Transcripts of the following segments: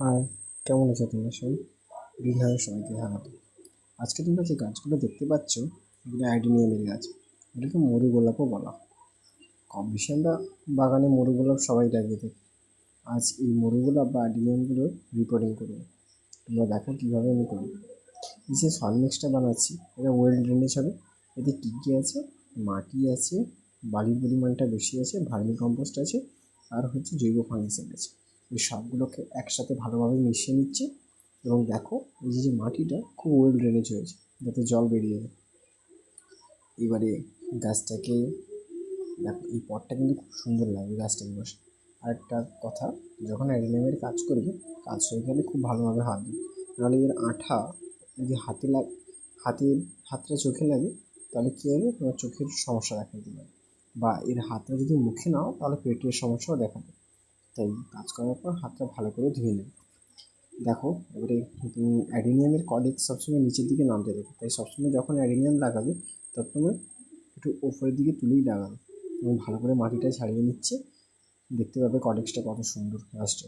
High, কেমন আছো তোমরা সবাই? বিহারের সবাইকে স্বাগত। আজকে তোমরা যে গাছগুলো দেখতে পাচ্ছ এগুলো অ্যাডিনিয়ামের গাছ। এটাকে মরু গোলাপও বলা হয়। কম বেশি আমরা বাগানে মরু গোলাপ সবাই লাগিয়ে থাকি। আজ এই মরু গোলাপ বা অ্যাডিনিয়ামগুলোর রিপোর্টিং করবো। তোমরা দেখো কীভাবে আমি করি। এই যে সয়েল মিক্সটা বানাচ্ছি এটা ওয়েল ড্রেনেজ হবে। এতে কী কী আছে? মাটি আছে, বালির পরিমাণটা বেশি আছে, ভার্মি কম্পোস্ট আছে, আর হচ্ছে জৈব ফাঙ্গিসাইড আছে। এই সবগুলোকে একসাথে ভালোভাবে মিশিয়ে নিচ্ছি। এবং দেখো এই যে মাটিটা খুব ওয়েল ড্রেনেজ হয়েছে, যাতে জল বেরিয়ে যায়। এবারে গাছটাকে দেখো, এই পটটা কিন্তু খুব সুন্দর লাগবে গাছটাকে বসে। আরেকটা কথা, যখন অ্যাডিনিয়ামের কাজ করবে, কাজ হয়ে গেলে খুব ভালোভাবে হাত দিই, নাহলে এর আঠা যদি হাতটা চোখে লাগে তাহলে কী হবে, তোমার চোখের সমস্যা দেখা দিতে পারে। বা এর হাতটা যদি মুখে নাও তাহলে পেটের সমস্যাও দেখা দেয়। তাই কাজ করার পর হাতটা ভালো করে ধুয়ে নেবে। দেখো এবারে অ্যাডিনিয়ামের কর্ডেক্স সবসময় নিচের দিকে নামতে থাকে, তাই সবসময় যখন অ্যাডিনিয়াম লাগাবে তখন একটু ওপরের দিকে তুলেই লাগাবে। এবং ভালো করে মাটিটা ছাড়িয়ে নিচ্ছে, দেখতে পাবে কর্ডেক্সটা কত সুন্দর গাছটা।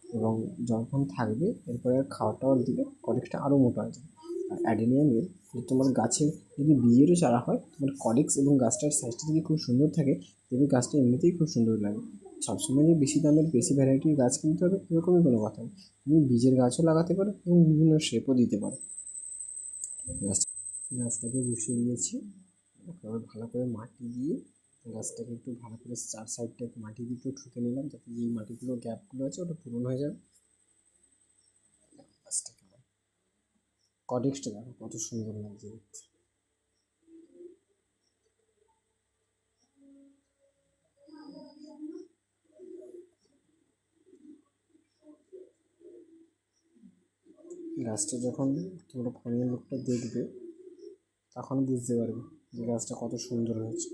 এবং যখন থাকবে এরপরে আর খাওয়ার টাওয়ার দিলে কর্ডেক্সটা আরও মোটা হয়ে যাবে। আর অ্যাডিনিয়ামের তোমার গাছের যদি বীজেরও চারা হয়, তোমার কর্ডেক্স এবং গাছটার সাইজটা যদি খুব সুন্দর থাকে, তবে গাছটা এমনিতেই খুব সুন্দর লাগে। সবসময় যে বেশি দামের বেশি ভ্যারাইটির গাছ কিনতে হবে এরকমই কোনো কথা নেই। তুমি বীজের গাছও লাগাতে পারো এবং বিভিন্ন শেপও দিতে পারো। গাছটাকে বসিয়ে দিয়েছি। এবার ভালো করে মাটি দিয়ে গাছটাকে একটু ভালো করে চার সাইডটা মাটি দিয়ে একটু ঠুকে নিলাম, যাতে যে মাটিগুলো গ্যাপগুলো আছে ওটা পূরণ হয়ে যাবে। গাছটাকে কটেক্সটা দেখো কত সুন্দর লাগছে দেখতে। গাছটা যখন তোমরা ফাইনাল লুকটা দেখবে তখন বুঝতে পারবে যে গাছটা কত সুন্দর হয়েছে।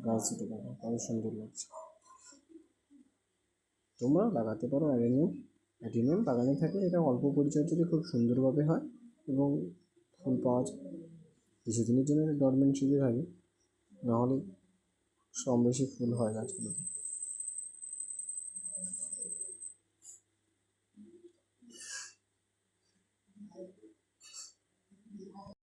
গাছ দুটো দেখো কত সুন্দর লাগছে। তোমরা লাগাতে পারো অ্যাডেনিয়াম। অ্যাডেনিয়াম বাগানে থাকলে এটা অল্প পরিচর্যাতে খুব সুন্দরভাবে হয় এবং ফুল পাওয়া যায়। কিছুদিনের জন্য এটা ডরমেন্ট সিজে থাকে, নাহলে কম বেশি ফুল হয় গাছগুলোতে।